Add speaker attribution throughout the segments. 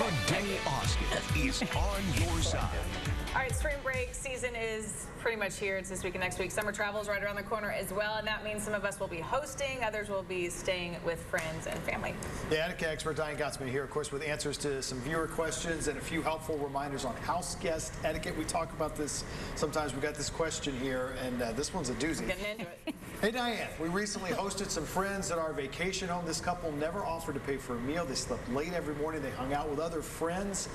Speaker 1: The day Oscar is on your side.
Speaker 2: All right, spring break season is pretty much here. It's this week and next week. Summer travel is right around the corner as well, and that means some of us will be hosting, others will be staying with friends and family.
Speaker 3: The etiquette expert Diane Gottsman here, of course, with answers to some viewer questions and a few helpful reminders on house guest etiquette. We talk about this sometimes. We got this question here, and this one's a doozy.
Speaker 2: Getting into it.
Speaker 3: Hey Diane, we recently hosted some friends at our vacation home. This couple never offered to pay for a meal. They slept late every morning. They hung out with other friends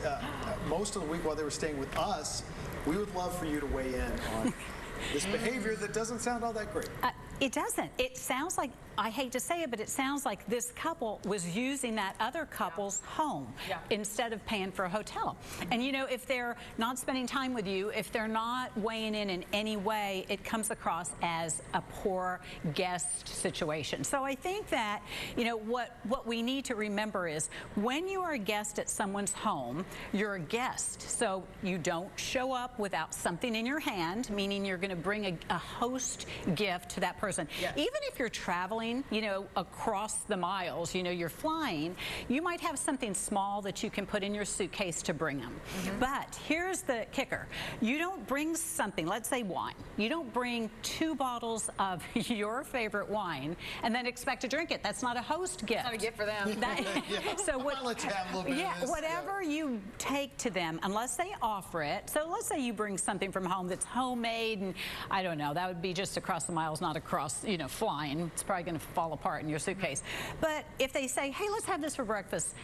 Speaker 3: most of the week while they were staying with us. We would love for you to weigh in on this behavior that doesn't sound all that great.
Speaker 4: It doesn't. It sounds like, I hate to say it, but it sounds like this couple was using that other couple's home instead of paying for a hotel. And you know, if they're not spending time with you, if they're not weighing in any way, it comes across as a poor guest situation. So I think that, you know, what we need to remember is when you are a guest at someone's home, you're a guest. So you don't show up without something in your hand, meaning you're going to bring a host gift to that person. Yes. Even if you're traveling, you know, across the miles, you know, you're flying, you might have something small that you can put in your suitcase to bring them. But here's the kicker. You don't bring something, let's say wine. You don't bring 2 bottles of your favorite wine and then expect to drink it. That's not a host gift.
Speaker 2: It's not a gift for them.
Speaker 3: So
Speaker 4: whatever you take to them, unless they offer it. So let's say you bring something from home that's homemade, and I don't know, that would be just across the miles, not across, you know, flying. It's probably going to fall apart in your suitcase. But if they say, hey, let's have this for breakfast,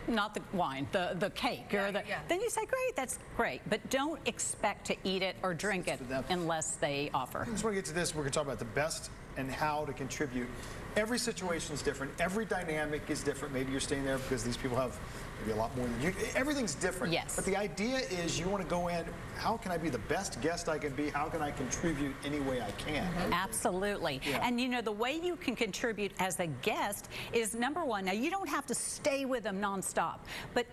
Speaker 4: not the wine, the cake, or then you say, great, that's great. But don't expect to eat it or drink it unless they offer.
Speaker 3: I just want to get to this. We're going to talk about the best and how to contribute. Every situation is different. Every dynamic is different. Maybe you're staying there because these people have maybe a lot more than you. Everything's different.
Speaker 4: Yes.
Speaker 3: But the idea is you want to go in, how can I be the best guest I can be? How can I contribute any way I can?
Speaker 4: Absolutely. And you know, the way you can contribute as a guest is, number one, now you don't have to stay with them nonstop, but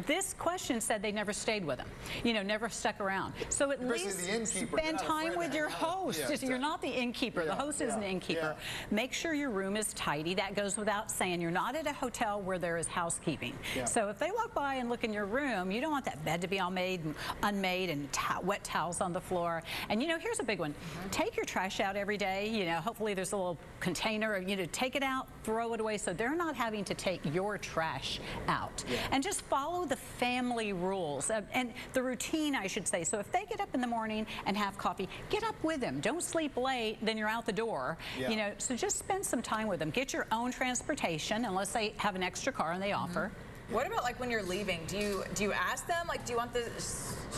Speaker 4: this question said they never stayed with them, you know, never stuck around. So at least spend time with your host. You're not the innkeeper. The host is an innkeeper. Make sure your room is tidy. That goes without saying. You're not at a hotel where there is housekeeping. So if they walk by and look in your room, you don't want that bed to be all unmade and wet towels on the floor. And you know, here's a big one. Take your trash out every day. You know, hopefully there's a little container, you know, take it out, throw it away, so they're not having to take your trash out. And just follow the family rules and the routine, I should say. So if they get up in the morning and have coffee, get up with them. Don't sleep late, then you're out the door. You know, so just spend some time with them. Get your own transportation, unless they have an extra car and they offer.
Speaker 2: What about like when you're leaving? Do you ask them, like, do you want the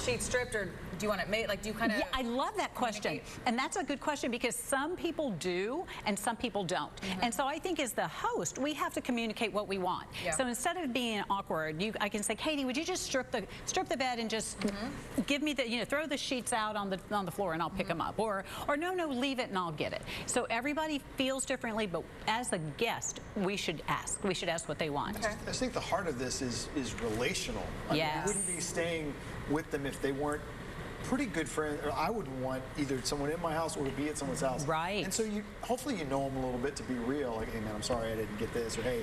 Speaker 2: sheet stripped, or do you want it made? Like, do you kind of?
Speaker 4: Yeah, I love that question, and that's a good question because some people do and some people don't. And so I think as the host, we have to communicate what we want. So instead of being awkward, I can say, Katie, would you just strip the bed and just give me the, you know, throw the sheets out on the floor and I'll pick them up, or no, leave it and I'll get it. So everybody feels differently, but as a guest, we should ask. We should ask what they want.
Speaker 3: I think the heart of this is relational. I mean, you wouldn't be staying with them if they weren't pretty good friends. Or I wouldn't want either someone in my house or to be at someone's house. And so hopefully you know them a little bit to be real. Like, hey man, I'm sorry I didn't get this, or hey,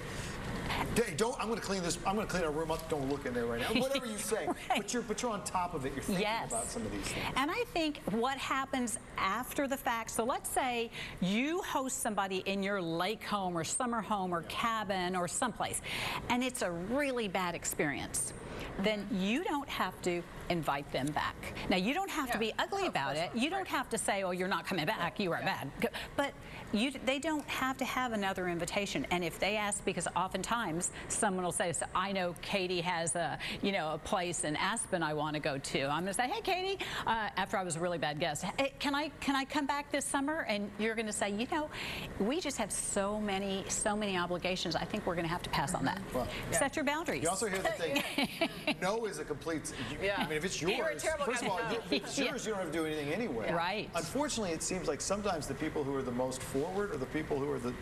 Speaker 3: I'm going to clean this. I'm going to clean our room up. Don't look in there right now. Whatever you say, but you're on top of it. You're thinking about some of these things.
Speaker 4: And I think what happens after the fact. So let's say you host somebody in your lake home or summer home or cabin or someplace, and it's a really bad experience. Then you don't have to invite them back. Now, you don't have to be ugly about it. You don't have to say, oh, you're not coming back, you are bad. But they don't have to have another invitation. And if they ask, because oftentimes someone will say, so I know Katie has a place in Aspen I want to go to. I'm going to say, hey, Katie, after I was a really bad guest, hey, can I come back this summer? And you're going to say, you know, we just have so many obligations. I think we're going to have to pass on that. Set your boundaries.
Speaker 3: You also hear the thing, no is a complete, I mean, if it's yours, first of all, if it's yours, you don't have to do anything anyway. Unfortunately, it seems like sometimes the people who are the most forward are the people who are the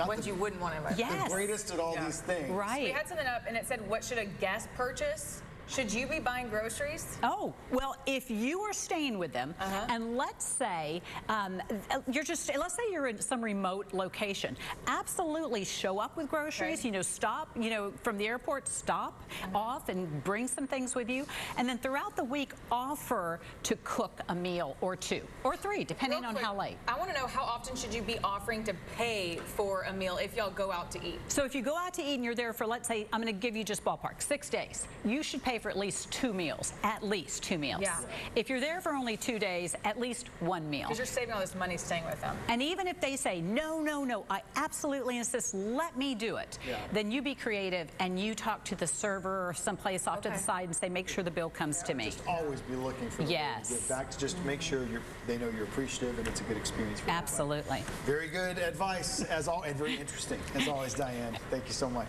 Speaker 2: ones you wouldn't want to invite.
Speaker 3: The greatest at all these things.
Speaker 2: So we had something up and it said, what should a guest purchase? Should you be buying groceries?
Speaker 4: Oh, well, if you are staying with them, and let's say let's say you're in some remote location, absolutely show up with groceries. You know, stop. You know, from the airport, stop off and bring some things with you, and then throughout the week, offer to cook a meal or 2 or 3, depending on how late.
Speaker 2: I want to know, how often should you be offering to pay for a meal if y'all go out to eat?
Speaker 4: So if you go out to eat and you're there for, let's say, I'm going to give you just ballpark, 6 days, you should pay for at least 2 meals, at least 2 meals.
Speaker 2: Yeah.
Speaker 4: If you're there for only 2 days, at least 1 meal.
Speaker 2: Because you're saving all this money staying with them.
Speaker 4: And even if they say, no, no, no, I absolutely insist, let me do it, then you be creative and you talk to the server or someplace off to the side and say, make sure the bill comes to me.
Speaker 3: Just always be looking for the way to give back. Just to make sure they know you're appreciative and it's a good experience for
Speaker 4: Absolutely.
Speaker 3: everybody. Very good advice, and very interesting, as always, Diane. Thank you so much.